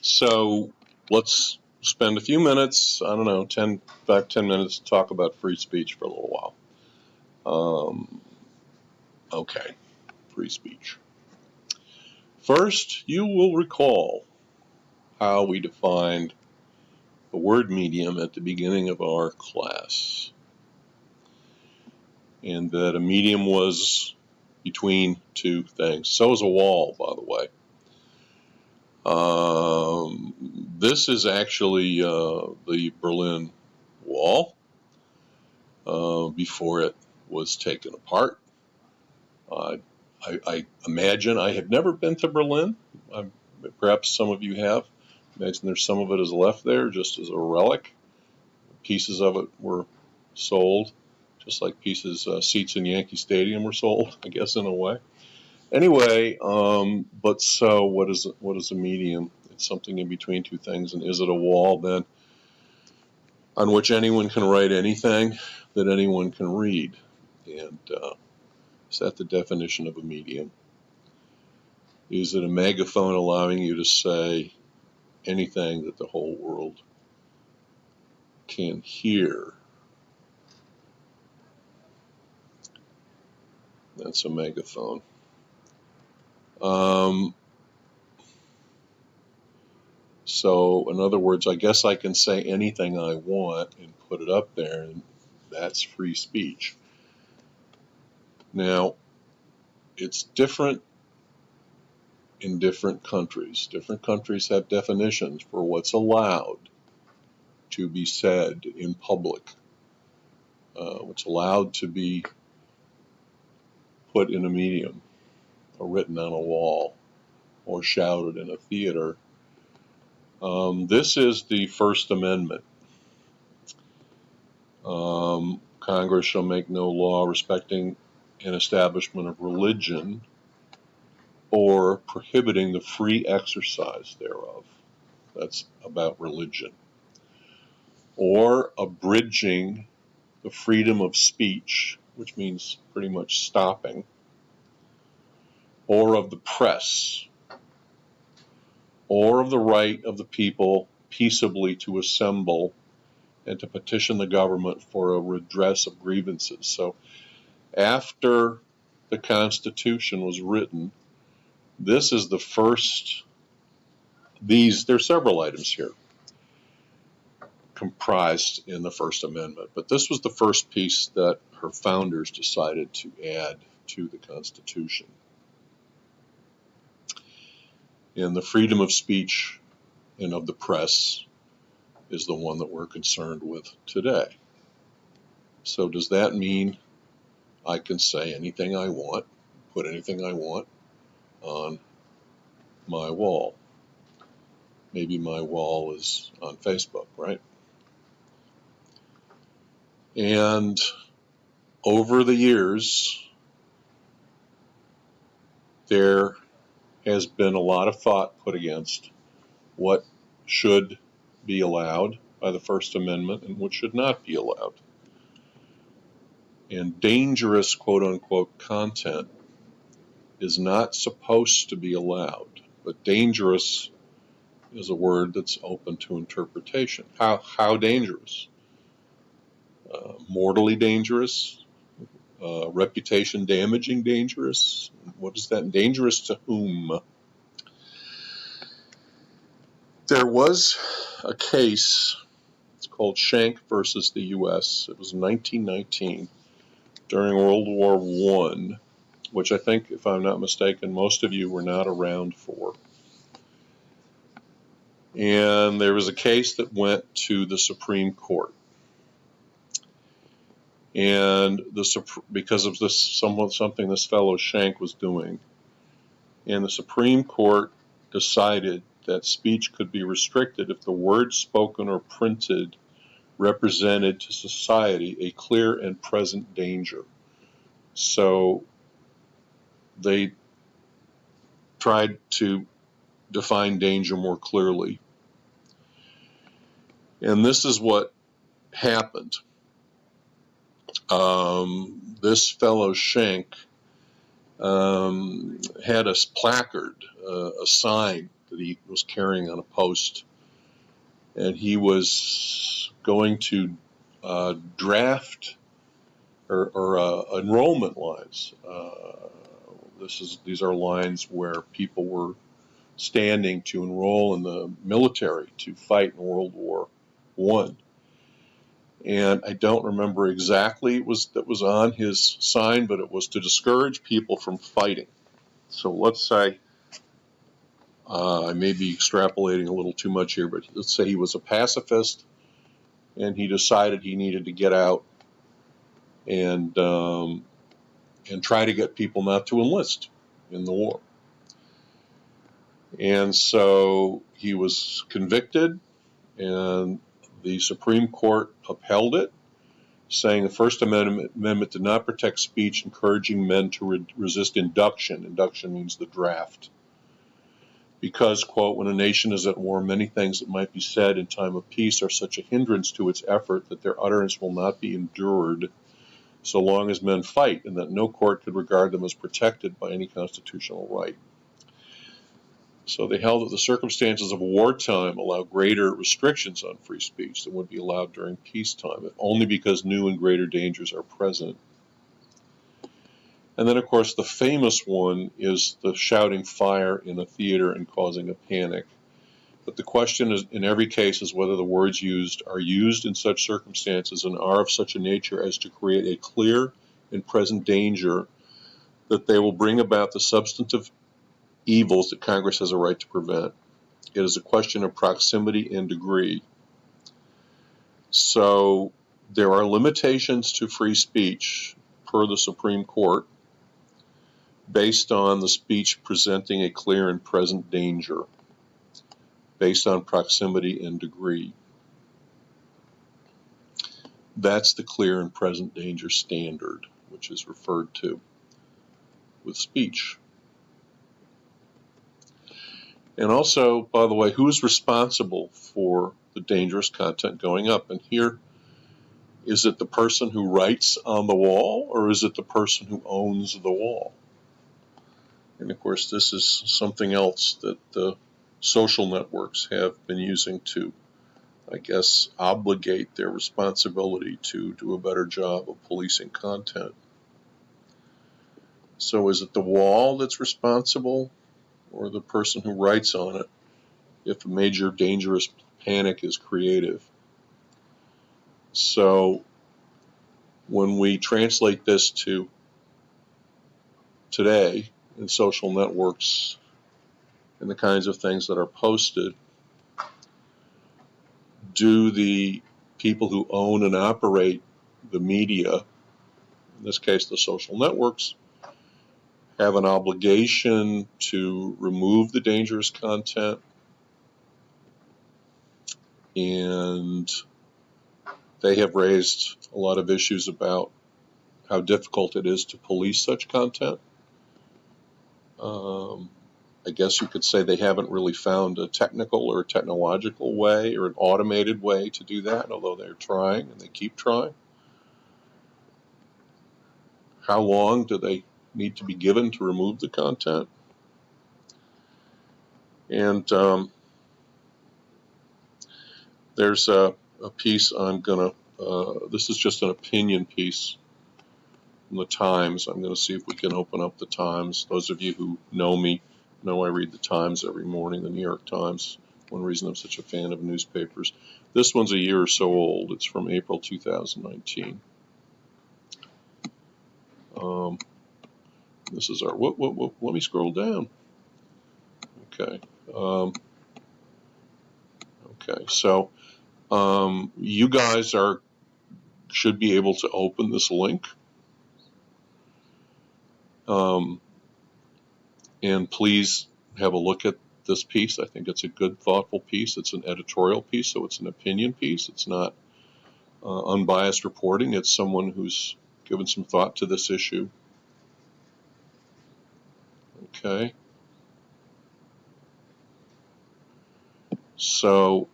So let's spend a few minutes, I don't know, 10 minutes to talk about free speech for a little while. Okay, free speech. First, you will recall how we defined the word medium at the beginning of our class, and that a medium was between two things. So is a wall, by the way. This is actually the Berlin Wall before it was taken apart. I imagine, I have never been to Berlin. Perhaps some of you have. I imagine there's some of it is left there just as a relic. Pieces of it were sold, just like seats in Yankee Stadium were sold, I guess, in a way. Anyway, but so what is a medium? It's something in between two things. And is it a wall then on which anyone can write anything that anyone can read? And is that the definition of a medium? Is it a megaphone allowing you to say anything that the whole world can hear? That's a megaphone. So, in other words, I guess I can say anything I want and put it up there, and that's free speech. Now, it's different in different countries. Different countries have definitions for what's allowed to be said in public, what's allowed to be put in a medium, or written on a wall, or shouted in a theater. This is the First Amendment. Congress shall make no law respecting an establishment of religion or prohibiting the free exercise thereof. That's about religion. Or abridging the freedom of speech, which means pretty much stopping, or of the press, or of the right of the people peaceably to assemble and to petition the government for a redress of grievances. So after the Constitution was written, this is the first, there's several items here comprised in the First Amendment, but this was the first piece that her founders decided to add to the Constitution. And the freedom of speech and of the press is the one that we're concerned with today. So does that mean I can say anything I want, put anything I want on my wall? Maybe my wall is on Facebook, right? And over the years, there has been a lot of thought put against what should be allowed by the First Amendment and what should not be allowed. And dangerous, quote unquote, content is not supposed to be allowed, but dangerous is a word that's open to interpretation. How dangerous? Mortally dangerous? Reputation damaging dangerous? What is that? Dangerous to whom? There was a case, it's called Schenck versus the U.S. It was 1919 during World War I, which I think, if I'm not mistaken, most of you were not around for. And there was a case that went to the Supreme Court. And because of this, something this fellow Schenck was doing, and the Supreme Court decided that speech could be restricted if the words spoken or printed represented to society a clear and present danger. So they tried to define danger more clearly. And this is what happened. This fellow Schenck had a placard, a sign that he was carrying on a post, and he was going to draft or enrollment lines. These are lines where people were standing to enroll in the military to fight in World War I. And I don't remember exactly that was on his sign, but it was to discourage people from fighting. So let's say, I may be extrapolating a little too much here, but let's say he was a pacifist and he decided he needed to get out and try to get people not to enlist in the war. And so he was convicted, and the Supreme Court upheld it, saying the First Amendment did not protect speech encouraging men to resist induction. Induction means the draft. Because, quote, when a nation is at war, many things that might be said in time of peace are such a hindrance to its effort that their utterance will not be endured so long as men fight, and that no court could regard them as protected by any constitutional right. So they held that the circumstances of wartime allow greater restrictions on free speech than would be allowed during peacetime, only because new and greater dangers are present. And then, of course, the famous one is the shouting fire in a theater and causing a panic. But the question is, in every case, is whether the words used are used in such circumstances and are of such a nature as to create a clear and present danger that they will bring about the substantive evils that Congress has a right to prevent. It is a question of proximity and degree. So there are limitations to free speech per the Supreme Court based on the speech presenting a clear and present danger, based on proximity and degree. That's the clear and present danger standard, which is referred to with speech. And also, by the way, who's responsible for the dangerous content going up? And here, is it the person who writes on the wall, or is it the person who owns the wall? And of course, this is something else that the social networks have been using to, I guess, obligate their responsibility to do a better job of policing content. So is it the wall that's responsible, or the person who writes on it if a major dangerous panic is creative? So when we translate this to today in social networks and the kinds of things that are posted, do the people who own and operate the media, in this case the social networks, have an obligation to remove the dangerous content? And they have raised a lot of issues about how difficult it is to police such content. I guess you could say they haven't really found a technical or technological way or an automated way to do that, although they're trying and they keep trying. How long do they need to be given to remove the content? And there's a piece this is just an opinion piece from the Times. I'm going to see if we can open up the Times. Those of you who know me know I read the Times every morning, the New York Times. One reason I'm such a fan of newspapers. This one's a year or so old. It's from April 2019. This is our, let me scroll down. Okay. Okay, so you guys should be able to open this link. And please have a look at this piece. I think it's a good, thoughtful piece. It's an editorial piece, so it's an opinion piece. It's not unbiased reporting. It's someone who's given some thought to this issue. Okay. So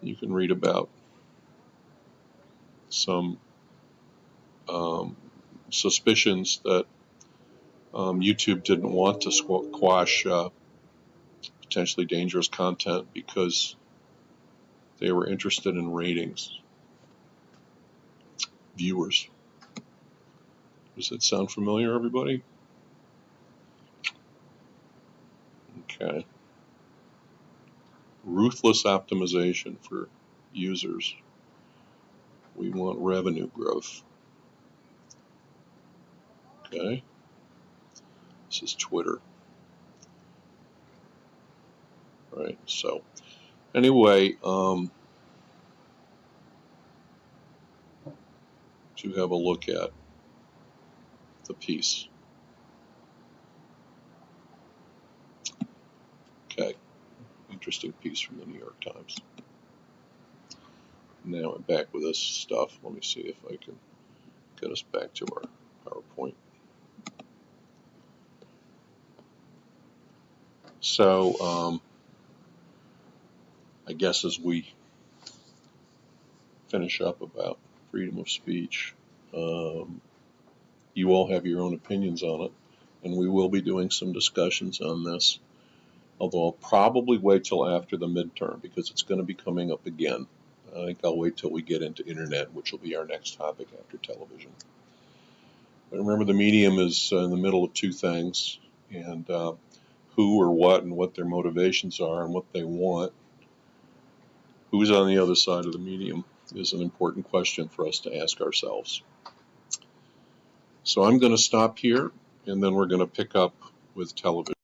you can read about some suspicions that YouTube didn't want to quash potentially dangerous content because they were interested in ratings, viewers. Does that sound familiar, everybody? Okay. Ruthless optimization for users. We want revenue growth. Okay. This is Twitter. Right. So anyway, to have a look at the piece. Okay. Interesting piece from the New York Times. Now I'm back with this stuff. Let me see if I can get us back to our PowerPoint. So I guess as we finish up about freedom of speech, you all have your own opinions on it, and we will be doing some discussions on this, although I'll probably wait till after the midterm because it's going to be coming up again. I think I'll wait till we get into internet, which will be our next topic after television. But remember, the medium is in the middle of two things, and who or what and what their motivations are and what they want, who's on the other side of the medium, is an important question for us to ask ourselves. So I'm going to stop here, and then we're going to pick up with television.